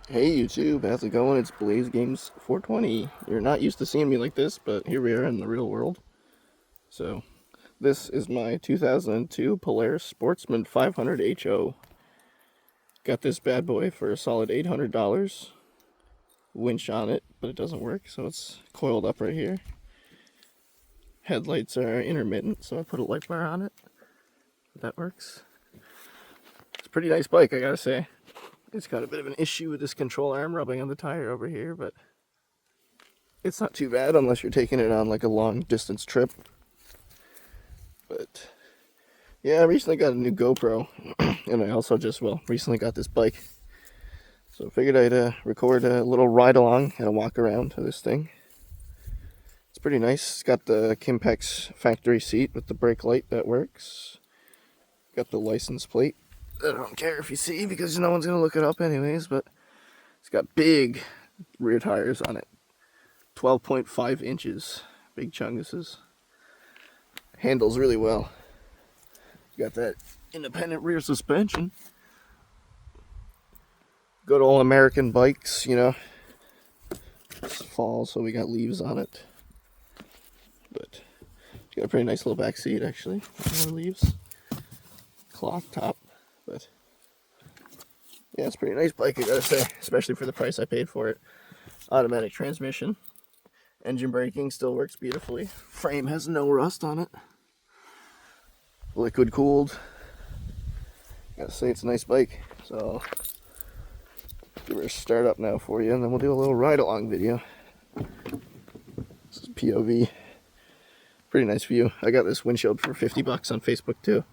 Hey YouTube, how's it going? It's Blaze Games 420. You're not used to seeing me like this, but here we are in the real world. So, this is my 2002 Polaris Sportsman 500 HO. Got this bad boy for a solid $800. Winch on it, but it doesn't work, so it's coiled up right here. Headlights are intermittent, so I put a light bar on it. That works. It's a pretty nice bike, I gotta say. It's got a bit of an issue with this control arm rubbing on the tire over here, but it's not too bad unless you're taking it on like a long distance trip. But yeah, I recently got a new GoPro, and I also recently got this bike. So I figured I'd record a little ride along and a walk around to this thing. It's pretty nice. It's got the Kimpex factory seat with the brake light that works. Got the license plate. I don't care if you see because no one's going to look it up anyways, but it's got big rear tires on it. 12.5 inches. Big chunguses. Handles really well. Got that independent rear suspension. Good old American bikes, you know. It's fall, so we got leaves on it. But it's got a pretty nice little back seat, actually. More leaves. Cloth top. But yeah, it's a pretty nice bike, I gotta say, especially for the price I paid for it. Automatic transmission. Engine braking still works beautifully. Frame has no rust on it. Liquid cooled. Gotta say, it's a nice bike. So give her a start up now for you, and then we'll do a little ride along video. This is POV. Pretty nice view. I got this windshield for $50 on Facebook too.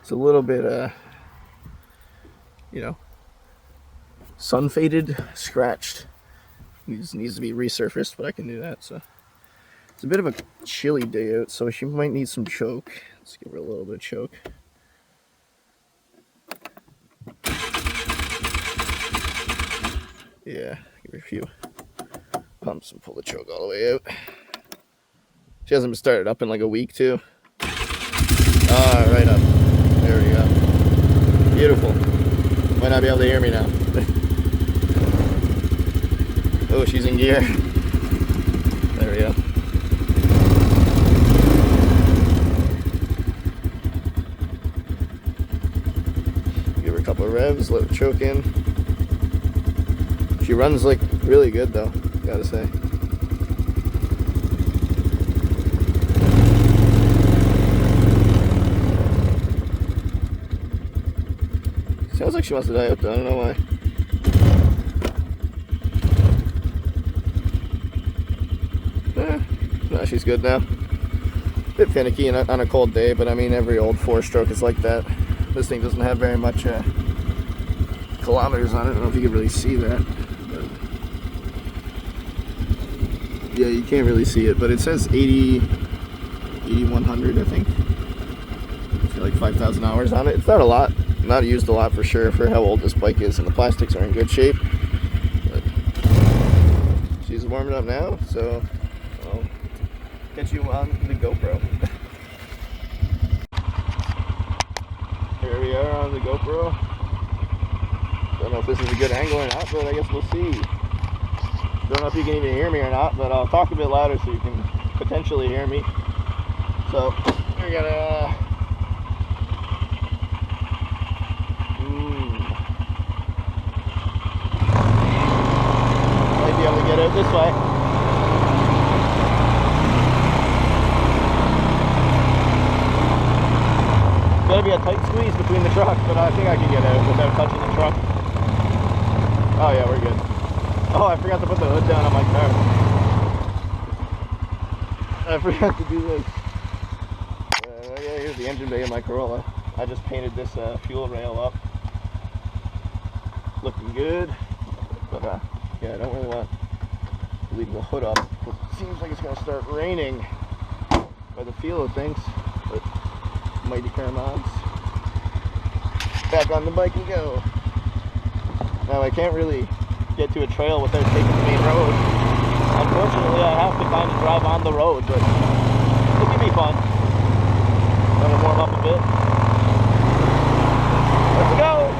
It's a little bit you know, sun faded, scratched. Needs to be resurfaced, but I can do that. So it's a bit of a chilly day out, so she might need some choke. Let's give her a little bit of choke. Yeah, give her a few pumps and pull the choke all the way out. She hasn't been started up in like a week too. Ah, right up. There we go. Beautiful. Might not be able to hear me now. Oh, she's in gear. There we go. Give her a couple of revs, let her choke in. She runs like really good though, gotta say. Sounds like she wants to die out though, I don't know why. No, she's good now. Bit finicky on a cold day, but I mean every old 4-stroke is like that. This thing doesn't have very much kilometers on it. I don't know if you can really see that. But yeah, you can't really see it, but it says 8100 I think. It's got like 5,000 hours on it. It's not a lot. Not used a lot for sure for how old this bike is, and the plastics are in good shape. But she's warming up now, so I'll get you on the GoPro. Here we are on the GoPro. Don't know if this is a good angle or not, but I guess we'll see. Don't know if you can even hear me or not, but I'll talk a bit louder so you can potentially hear me. So we're gonna might be able to get out this way. Gotta be a tight squeeze between the trucks, but I think I can get out without touching the truck. Oh yeah, we're good. Oh, I forgot to put the hood down on my car. I forgot to do this. Yeah, here's the engine bay in my Corolla. I just painted this fuel rail up. Looking good. But yeah, I don't really want to leave the hood up. It seems like it's going to start raining by the feel of things. But mighty car mods. Back on the bike we go. Now I can't really get to a trail without taking the main road. Unfortunately, I have to kind of drive on the road, but it can be fun. I'm going to warm up a bit. Let's go!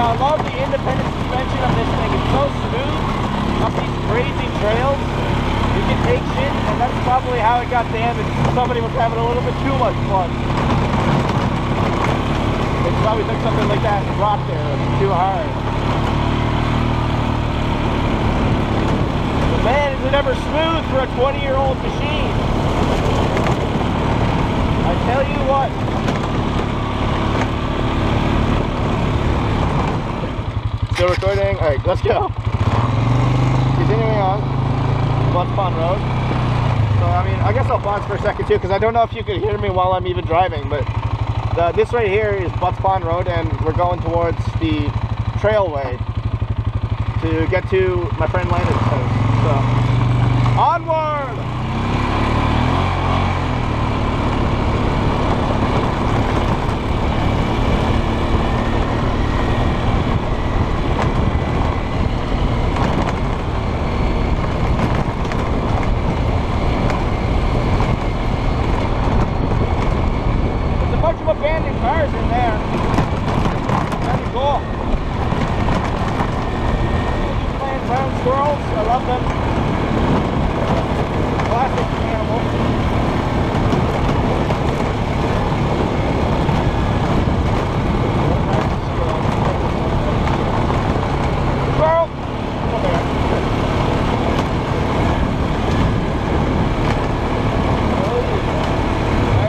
I love the independent suspension of this thing. It's so smooth up these crazy trails. You can take shit, and that's probably how it got damaged. Somebody was having a little bit too much fun. They probably took something like that and rocked there. It was too hard. But man, is it ever smooth for a 20-year-old machine? I tell you what. Still recording? Alright, let's go. Continuing on. Butts Pond Road. So, I mean, I guess I'll pause for a second too, because I don't know if you could hear me while I'm even driving, but this right here is Butts Pond Road, and we're going towards the trailway to get to my friend Landon's house. So, onward! Abandoned cars in there. Kind of cool. Playing brown squirrels. I love them. Classic animal. Squirrel. Come here.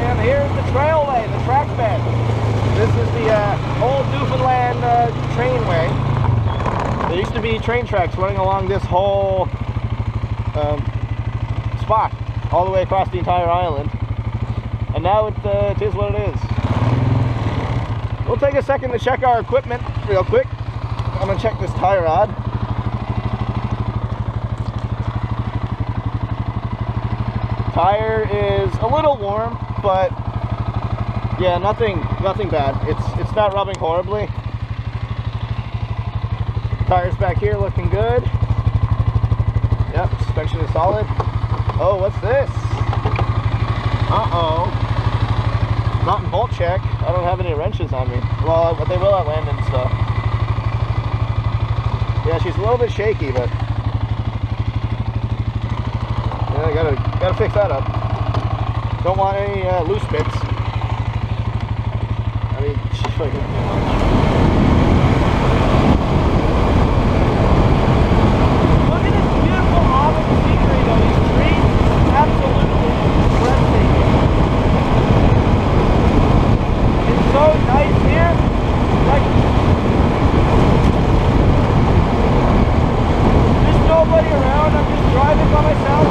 And here's the trailway, the track bed. This is the old Newfoundland trainway. There used to be train tracks running along this whole spot, all the way across the entire island. And now it is what it is. We'll take a second to check our equipment real quick. I'm going to check this tie rod. Tire is a little warm, but yeah, nothing bad. It's not rubbing horribly. Tires back here looking good. Yep, suspension is solid. Oh, what's this? Uh-oh. Nut and bolt check. I don't have any wrenches on me. Well, they will at Landon stuff. Yeah, she's a little bit shaky, but yeah, I gotta fix that up. Don't want any loose bits. I mean, she's fucking. Look at this beautiful autumn scenery, though. These trees, absolutely breathtaking. It's so nice here. Like, there's nobody around. I'm just driving by myself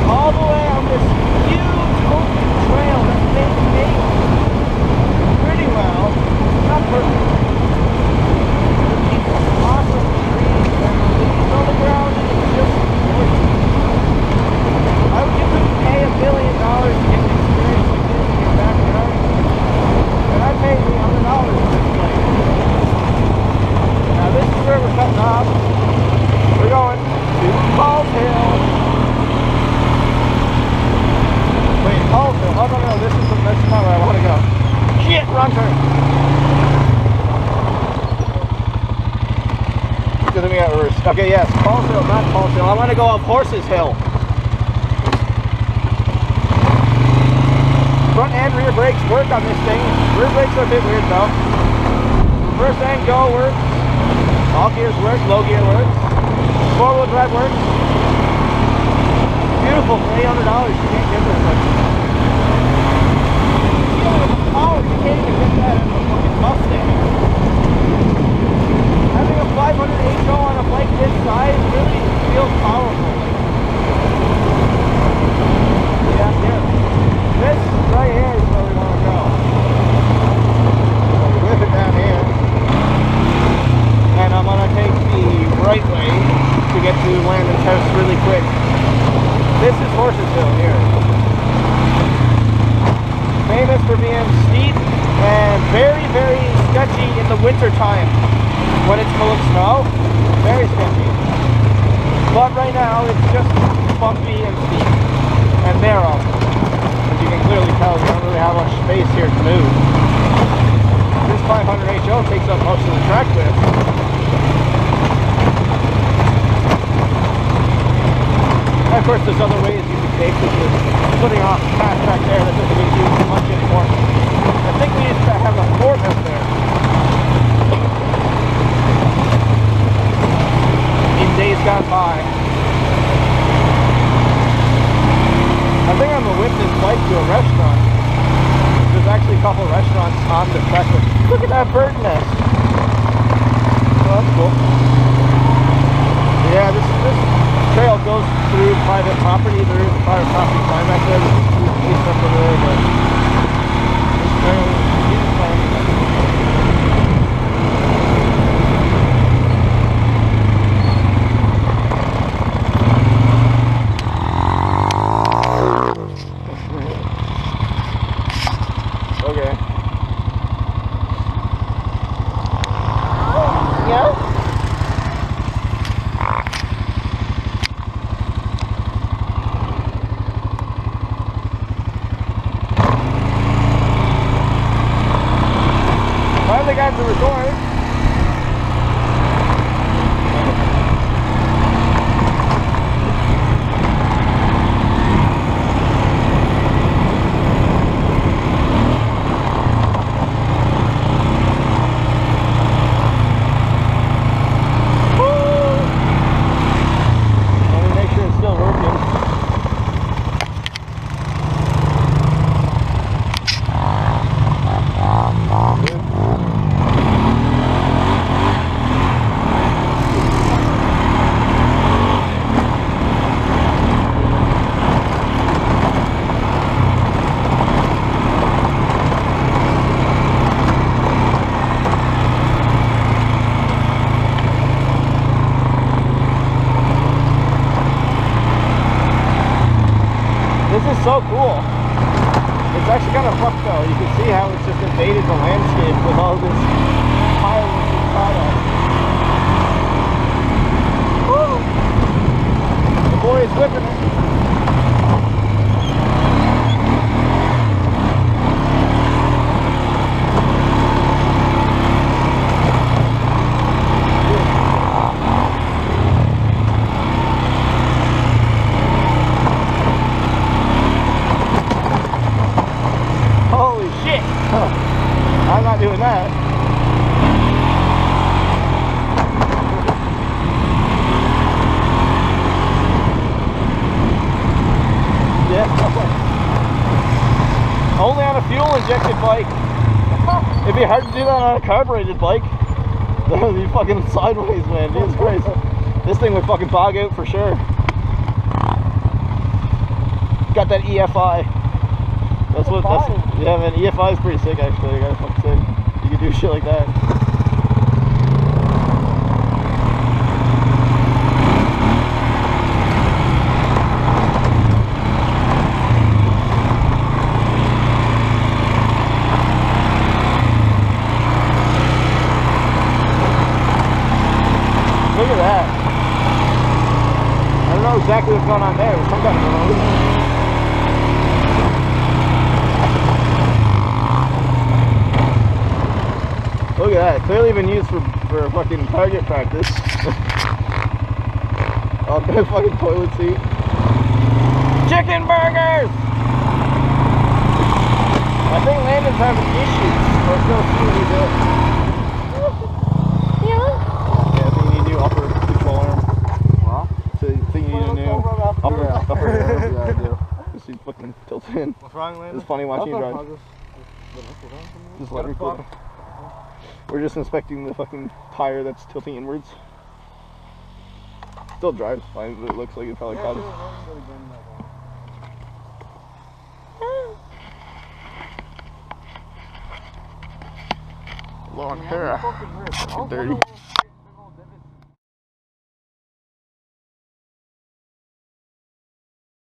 all the way on this huge open trail that's maintained pretty well. Not perfect. These awesome trees and the leaves on the ground, and it's just gorgeous. I would give them pay $1 billion to get an experience like this in your backyard. And I paid me $100 for this place. Now this is where we're cutting off. We're going to Falls Hill. Wait, Falls Hill. Oh no, this is not where I want to go. Shit, wrong turn. Good thing we got reversed. Okay, yes, Falls Hill, not Falls Hill. I want to go up Horses Hill. Front and rear brakes work on this thing. Rear brakes are a bit weird though. Reverse and go works. All gears work, low gear works. Four-wheel drive works. Beautiful for $800. You can't get this. Power, you can't even get that in a fucking Mustang. Having a 500 HO on a bike this size really feels powerful. Yeah, here. This right here is where we want to go. So we whip it down here. And I'm going to take the right way to get to Landon's house really quick. This is Horses Hill here. Famous for being steep and very, very sketchy in the winter time when it's full of snow. Very sketchy. But right now it's just bumpy and steep and narrow. As you can clearly tell, we don't really have much space here to move. This 500 HO takes up most of the track width. And of course, there's other ways you can take, which is putting off the fast track there. That doesn't really do too much anymore. I think we used to have a fort out there in days gone by. I think I'm gonna whip this bike to a restaurant. There's actually a couple of restaurants on the track. Look at that bird nest. Oh, that's cool. Yeah, this trail goes through private property. There is a private property line back there. There's a few police up over there, but this trail is private. Okay. Yeah? Finally got to record. So cool. It's actually kind of fucked though. You can see how it's just invaded the landscape with all this pile and product. Woo! The boy is whipping it. I'm not doing that. Yeah. Only on a fuel injected bike. It'd be hard to do that on a carbureted bike. You fucking sideways, man. Jesus Christ. This thing would fucking bog out for sure. Got that EFI. That's what. That's, yeah, man. EFI is pretty sick, actually. I gotta fucking say, you can do shit like that. Look at that. I don't know exactly what's going on there. There's some kind of road. Look at that, clearly been used for fucking target practice. Oh, that fucking toilet seat. Chicken burgers! I think Landon's having issues. Let's go see what he's doing. Yeah, I think you need a new upper control arm. What? So I think you need a new upper arm. Yeah, I do. Just you fucking tilt in. What's wrong, Landon? It's funny watching you drive. Just let her go. We're just inspecting the fucking tire that's tilting inwards. Still drives fine, but it looks like it probably caught it. Long hair. Fucking dirty.